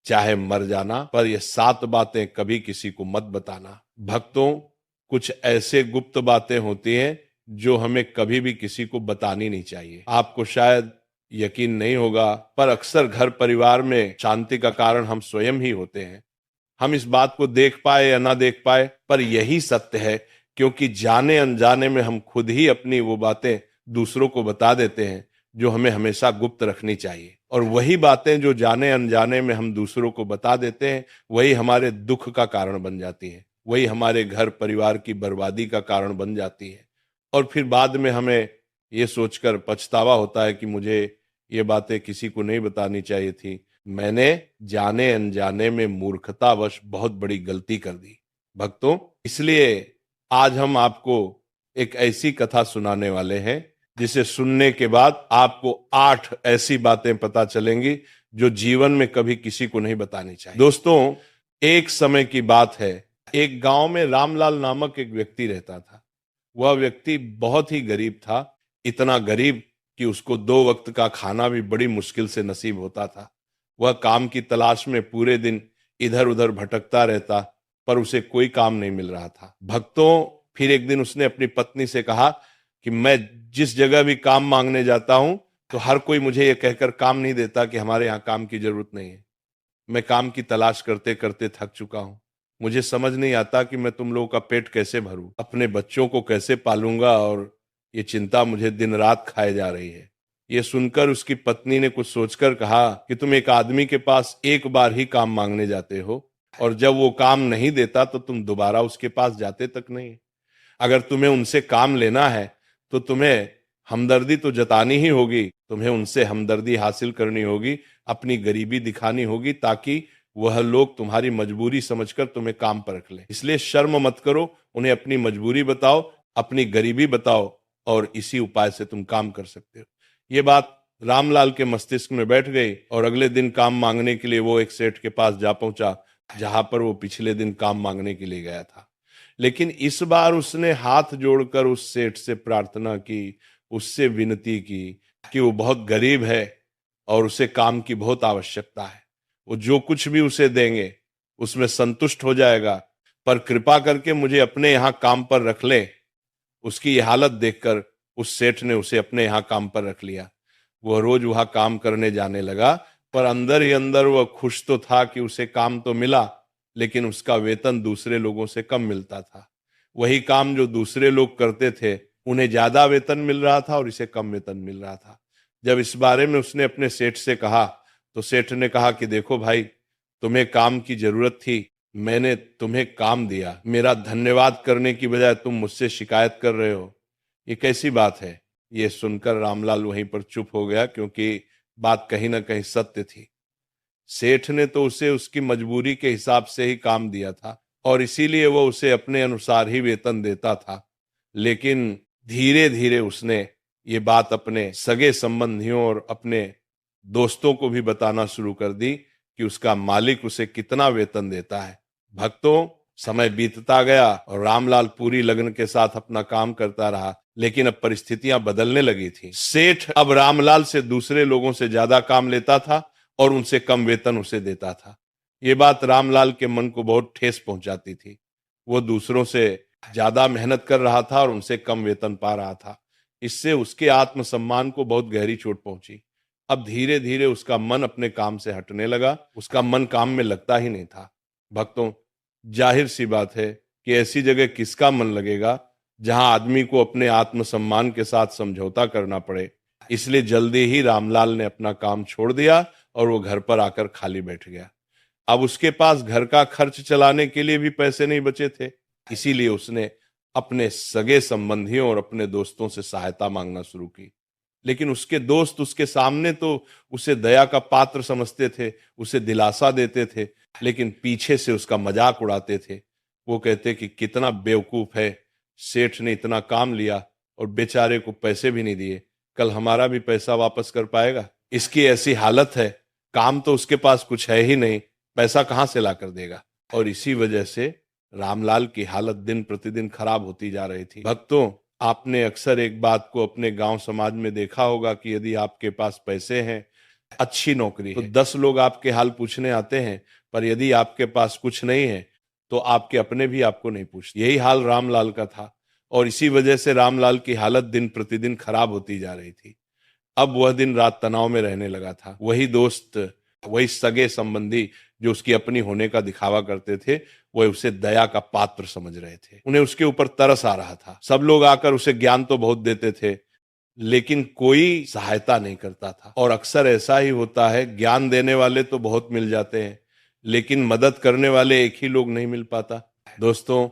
चाहे मर जाना, पर ये 7 बातें कभी किसी को मत बताना। भक्तों, कुछ ऐसे गुप्त बातें होती हैं जो हमें कभी भी किसी को बतानी नहीं चाहिए। आपको शायद यकीन नहीं होगा, पर अक्सर घर परिवार में शांति का कारण हम स्वयं ही होते हैं। हम इस बात को देख पाए या ना देख पाए, पर यही सत्य है, क्योंकि जाने अनजाने में हम खुद ही अपनी वो बातें दूसरों को बता देते हैं जो हमें हमेशा गुप्त रखनी चाहिए। और वही बातें जो जाने अनजाने में हम दूसरों को बता देते हैं, वही हमारे दुख का कारण बन जाती हैं, वही हमारे घर परिवार की बर्बादी का कारण बन जाती है। और फिर बाद में हमें ये सोचकर पछतावा होता है कि मुझे ये बातें किसी को नहीं बतानी चाहिए थी, मैंने जाने अनजाने में मूर्खतावश बहुत बड़ी गलती कर दी। भक्तों, इसलिए आज हम आपको एक ऐसी कथा सुनाने वाले हैं जिसे सुनने के बाद आपको 8 ऐसी बातें पता चलेंगी जो जीवन में कभी किसी को नहीं बतानी चाहिए। दोस्तों, एक समय की बात है, एक गांव में रामलाल नामक एक व्यक्ति रहता था। वह व्यक्ति बहुत ही गरीब था, इतना गरीब कि उसको 2 वक्त का खाना भी बड़ी मुश्किल से नसीब होता था। वह काम की तलाश में पूरे दिन इधर उधर भटकता रहता, पर उसे कोई काम नहीं मिल रहा था। भक्तों, फिर एक दिन उसने अपनी पत्नी से कहा कि मैं जिस जगह भी काम मांगने जाता हूं, तो हर कोई मुझे यह कहकर काम नहीं देता कि हमारे यहाँ काम की जरूरत नहीं है। मैं काम की तलाश करते करते थक चुका हूं। मुझे समझ नहीं आता कि मैं तुम लोगों का पेट कैसे भरूं, अपने बच्चों को कैसे पालूंगा, और ये चिंता मुझे दिन रात खाए जा रही है। ये सुनकर उसकी पत्नी ने कुछ सोचकर कहा कि तुम एक आदमी के पास एक बार ही काम मांगने जाते हो, और जब वो काम नहीं देता तो तुम दोबारा उसके पास जाते तक नहीं। अगर तुम्हें उनसे काम लेना है तो तुम्हें हमदर्दी तो जतानी ही होगी, तुम्हें उनसे हमदर्दी हासिल करनी होगी, अपनी गरीबी दिखानी होगी, ताकि वह लोग तुम्हारी मजबूरी समझकर तुम्हें काम पर रख लें। इसलिए शर्म मत करो, उन्हें अपनी मजबूरी बताओ, अपनी गरीबी बताओ, और इसी उपाय से तुम काम कर सकते हो। ये बात रामलाल के मस्तिष्क में बैठ गई, और अगले दिन काम मांगने के लिए वो एक सेठ के पास जा पहुंचा, जहां पर वो पिछले दिन काम मांगने के लिए गया था। लेकिन इस बार उसने हाथ जोड़कर उस सेठ से प्रार्थना की, उससे विनती की कि वो बहुत गरीब है और उसे काम की बहुत आवश्यकता है। वो जो कुछ भी उसे देंगे उसमें संतुष्ट हो जाएगा, पर कृपा करके मुझे अपने यहाँ काम पर रख ले। उसकी ये हालत देखकर उस सेठ ने उसे अपने यहाँ काम पर रख लिया। वह रोज वहां काम करने जाने लगा, पर अंदर ही अंदर वह खुश तो था कि उसे काम तो मिला, लेकिन उसका वेतन दूसरे लोगों से कम मिलता था। वही काम जो दूसरे लोग करते थे, उन्हें ज्यादा वेतन मिल रहा था और इसे कम वेतन मिल रहा था। जब इस बारे में उसने अपने सेठ से कहा, तो सेठ ने कहा कि देखो भाई, तुम्हें काम की जरूरत थी, मैंने तुम्हें काम दिया, मेरा धन्यवाद करने की बजाय तुम मुझसे शिकायत कर रहे हो, ये कैसी बात है। ये सुनकर रामलाल वहीं पर चुप हो गया, क्योंकि बात कहीं ना कहीं सत्य थी। सेठ ने तो उसे उसकी मजबूरी के हिसाब से ही काम दिया था, और इसीलिए वो उसे अपने अनुसार ही वेतन देता था। लेकिन धीरे धीरे उसने ये बात अपने सगे संबंधियों और अपने दोस्तों को भी बताना शुरू कर दी कि उसका मालिक उसे कितना वेतन देता है। भक्तों, समय बीतता गया और रामलाल पूरी लगन के साथ अपना काम करता रहा, लेकिन अब परिस्थितियां बदलने लगी थी। सेठ अब रामलाल से दूसरे लोगों से ज्यादा काम लेता था और उनसे कम वेतन उसे देता था। ये बात रामलाल के मन को बहुत ठेस पहुंचाती थी। वो दूसरों से ज्यादा मेहनत कर रहा था और उनसे कम वेतन पा रहा था। इससे उसके आत्मसम्मान को बहुत गहरी चोट पहुंची। अब धीरे धीरे उसका मन अपने काम से हटने लगा, उसका मन काम में लगता ही नहीं था। भक्तों, जाहिर सी बात है कि ऐसी जगह किसका मन लगेगा जहां आदमी को अपने आत्मसम्मान के साथ समझौता करना पड़े। इसलिए जल्दी ही रामलाल ने अपना काम छोड़ दिया और वो घर पर आकर खाली बैठ गया। अब उसके पास घर का खर्च चलाने के लिए भी पैसे नहीं बचे थे। इसीलिए उसने अपने सगे संबंधियों और अपने दोस्तों से सहायता मांगना शुरू की। लेकिन उसके दोस्त उसके सामने तो उसे दया का पात्र समझते थे, उसे दिलासा देते थे, लेकिन पीछे से उसका मजाक उड़ाते थे। वो कहते कि कितना बेवकूफ है, सेठ ने इतना काम लिया और बेचारे को पैसे भी नहीं दिए, कल हमारा भी पैसा वापस कर पाएगा। इसकी ऐसी हालत है, काम तो उसके पास कुछ है ही नहीं, पैसा कहां से ला कर देगा। और इसी वजह से रामलाल की हालत दिन प्रतिदिन खराब होती जा रही थी। भक्तों, आपने अक्सर एक बात को अपने गांव समाज में देखा होगा कि यदि आपके पास पैसे हैं अच्छी नौकरी है, तो 10 लोग आपके हाल पूछने आते हैं, पर यदि आपके पास कुछ नहीं है तो आपके अपने भी आपको नहीं पूछते। यही हाल रामलाल का था और इसी वजह से रामलाल की हालत दिन प्रतिदिन खराब होती जा रही थी। अब वह दिन रात तनाव में रहने लगा था। वही दोस्त, वही सगे संबंधी जो उसकी अपनी होने का दिखावा करते थे, वह उसे दया का पात्र समझ रहे थे। उन्हें उसके ऊपर तरस आ रहा था। सब लोग आकर उसे ज्ञान तो बहुत देते थे, लेकिन कोई सहायता नहीं करता था। और अक्सर ऐसा ही होता है, ज्ञान देने वाले तो बहुत मिल जाते हैं, लेकिन मदद करने वाले एक ही लोग नहीं मिल पाता। दोस्तों,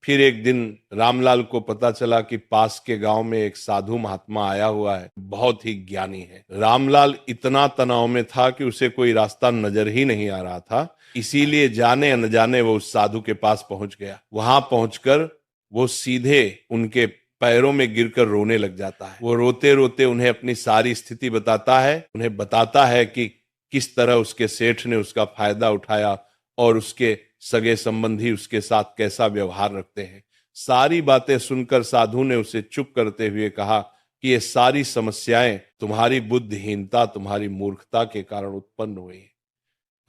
फिर एक दिन रामलाल को पता चला कि पास के गांव में एक साधु महात्मा आया हुआ है, बहुत ही ज्ञानी है। रामलाल इतना तनाव में था कि उसे कोई रास्ता नजर ही नहीं आ रहा था, इसीलिए जाने अनजाने वो उस साधु के पास पहुंच गया। वहां पहुंचकर वो सीधे उनके पैरों में गिरकर रोने लग जाता है। वो रोते रोते उन्हें अपनी सारी स्थिति बताता है, उन्हें बताता है कि किस तरह उसके सेठ ने उसका फायदा उठाया और उसके सगे संबंधी उसके साथ कैसा व्यवहार रखते हैं। सारी बातें सुनकर साधु ने उसे चुप करते हुए कहा कि ये सारी समस्याएं तुम्हारी बुद्धिहीनता, तुम्हारी मूर्खता के कारण उत्पन्न हुई है।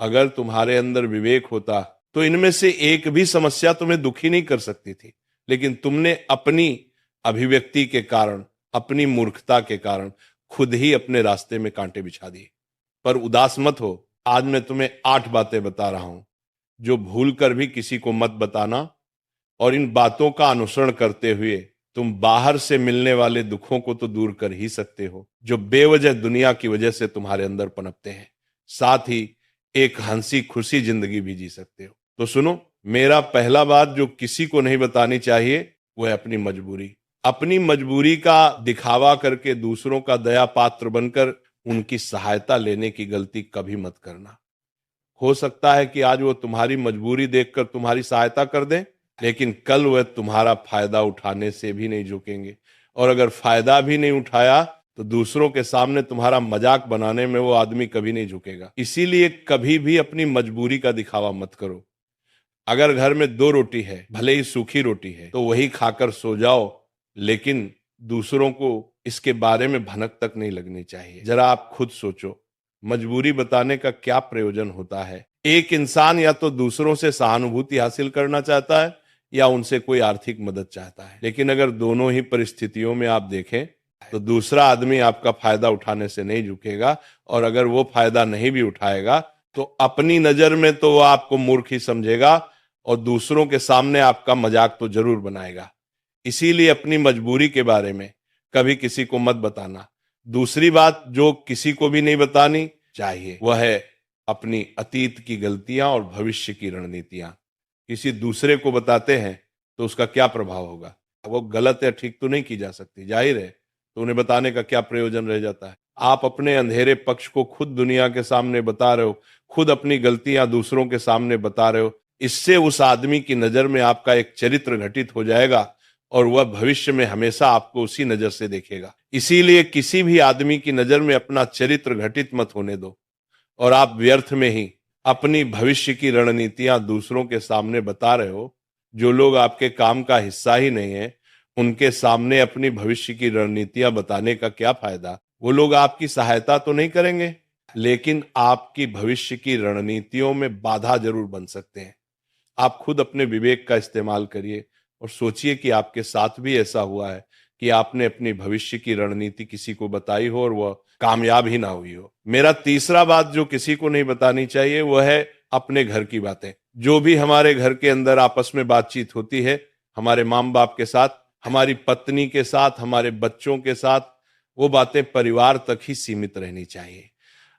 अगर तुम्हारे अंदर विवेक होता तो इनमें से एक भी समस्या तुम्हें दुखी नहीं कर सकती थी, लेकिन तुमने अपनी अभिव्यक्ति के कारण, अपनी मूर्खता के कारण खुद ही अपने रास्ते में कांटे बिछा दिए। पर उदास मत हो, आज मैं तुम्हें 8 बातें बता रहा हूं जो भूल कर भी किसी को मत बताना, और इन बातों का अनुसरण करते हुए तुम बाहर से मिलने वाले दुखों को तो दूर कर ही सकते हो जो बेवजह दुनिया की वजह से तुम्हारे अंदर पनपते हैं। साथ ही एक हंसी खुशी जिंदगी भी जी सकते हो। तो सुनो, मेरा पहला बात जो किसी को नहीं बतानी चाहिए वो है अपनी मजबूरी। अपनी मजबूरी का दिखावा करके दूसरों का दया पात्र बनकर उनकी सहायता लेने की गलती कभी मत करना। हो सकता है कि आज वो तुम्हारी मजबूरी देखकर तुम्हारी सहायता कर दें, लेकिन कल वह तुम्हारा फायदा उठाने से भी नहीं झुकेंगे, और अगर फायदा भी नहीं उठाया तो दूसरों के सामने तुम्हारा मजाक बनाने में वो आदमी कभी नहीं झुकेगा। इसीलिए कभी भी अपनी मजबूरी का दिखावा मत करो। अगर घर में 2 रोटी है, भले ही सूखी रोटी है, तो वही खाकर सो जाओ, लेकिन दूसरों को इसके बारे में भनक तक नहीं लगनी चाहिए। जरा आप खुद सोचो, मजबूरी बताने का क्या प्रयोजन होता है? एक इंसान या तो दूसरों से सहानुभूति हासिल करना चाहता है या उनसे कोई आर्थिक मदद चाहता है, लेकिन अगर दोनों ही परिस्थितियों में आप देखें तो दूसरा आदमी आपका फायदा उठाने से नहीं झुकेगा, और अगर वो फायदा नहीं भी उठाएगा तो अपनी नजर में तो वो आपको मूर्ख ही समझेगा और दूसरों के सामने आपका मजाक तो जरूर बनाएगा। इसीलिए अपनी मजबूरी के बारे में कभी किसी को मत बताना। दूसरी बात जो किसी को भी नहीं बतानी चाहिए वह है अपनी अतीत की गलतियां और भविष्य की रणनीतियां। किसी दूसरे को बताते हैं तो उसका क्या प्रभाव होगा? वो गलत या ठीक तो नहीं की जा सकती, जाहिर है, तो उन्हें बताने का क्या प्रयोजन रह जाता है? आप अपने अंधेरे पक्ष को खुद दुनिया के सामने बता रहे हो, खुद अपनी गलतियां दूसरों के सामने बता रहे हो। इससे उस आदमी की नजर में आपका एक चरित्र घटित हो जाएगा और वह भविष्य में हमेशा आपको उसी नजर से देखेगा। इसीलिए किसी भी आदमी की नजर में अपना चरित्र घटित मत होने दो, और आप व्यर्थ में ही अपनी भविष्य की रणनीतियां दूसरों के सामने बता रहे हो। जो लोग आपके काम का हिस्सा ही नहीं है, उनके सामने अपनी भविष्य की रणनीतियां बताने का क्या फायदा? वो लोग आपकी सहायता तो नहीं करेंगे, लेकिन आपकी भविष्य की रणनीतियों में बाधा जरूर बन सकते हैं। आप खुद अपने विवेक का इस्तेमाल करिए और सोचिए कि आपके साथ भी ऐसा हुआ है कि आपने अपनी भविष्य की रणनीति किसी को बताई हो और वह कामयाब ही ना हुई हो। मेरा तीसरा बात जो किसी को नहीं बतानी चाहिए वह है अपने घर की बातें। जो भी हमारे घर के अंदर आपस में बातचीत होती है, हमारे माँ बाप के साथ, हमारी पत्नी के साथ, हमारे बच्चों के साथ, वो बातें परिवार तक ही सीमित रहनी चाहिए।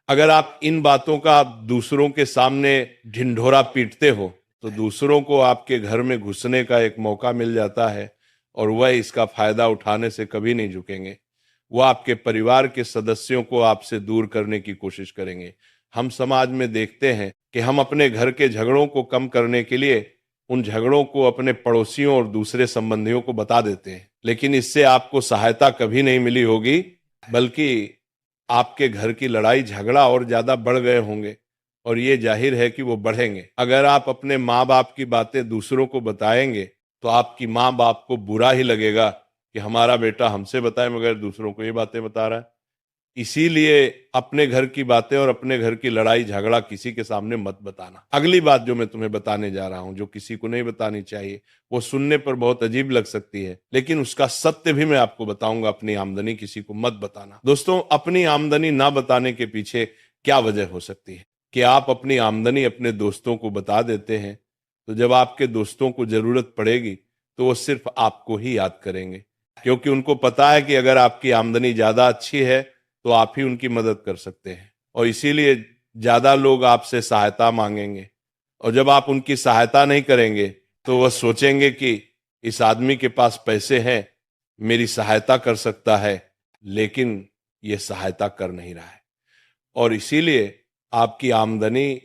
अगर आप इन बातों का दूसरों के सामने ढिंढोरा पीटते हो तो दूसरों को आपके घर में घुसने का एक मौका मिल जाता है और वह इसका फायदा उठाने से कभी नहीं झुकेंगे। वह आपके परिवार के सदस्यों को आपसे दूर करने की कोशिश करेंगे। हम समाज में देखते हैं कि हम अपने घर के झगड़ों को कम करने के लिए उन झगड़ों को अपने पड़ोसियों और दूसरे संबंधियों को बता देते हैं, लेकिन इससे आपको सहायता कभी नहीं मिली होगी, बल्कि आपके घर की लड़ाई झगड़ा और ज्यादा बढ़ गए होंगे, और ये जाहिर है कि वो बढ़ेंगे। अगर आप अपने माँ बाप की बातें दूसरों को बताएंगे तो आपकी माँ बाप को बुरा ही लगेगा कि हमारा बेटा हमसे बताए मगर दूसरों को ये बातें बता रहा है। इसीलिए अपने घर की बातें और अपने घर की लड़ाई झगड़ा किसी के सामने मत बताना। अगली बात जो मैं तुम्हें बताने जा रहा हूं, जो किसी को नहीं बतानी चाहिए, वो सुनने पर बहुत अजीब लग सकती है, लेकिन उसका सत्य भी मैं आपको बताऊंगा। अपनी आमदनी किसी को मत बताना। दोस्तों, अपनी आमदनी ना बताने के पीछे क्या वजह हो सकती है कि आप अपनी आमदनी अपने दोस्तों को बता देते हैं, तो जब आपके दोस्तों को जरूरत पड़ेगी तो वो सिर्फ आपको ही याद करेंगे, क्योंकि उनको पता है कि अगर आपकी आमदनी ज्यादा अच्छी है तो आप ही उनकी मदद कर सकते हैं, और इसीलिए ज्यादा लोग आपसे सहायता मांगेंगे। और जब आप उनकी सहायता नहीं करेंगे तो वह सोचेंगे कि इस आदमी के पास पैसे हैं, मेरी सहायता कर सकता है, लेकिन ये सहायता कर नहीं रहा है। और इसीलिए आपकी आमदनी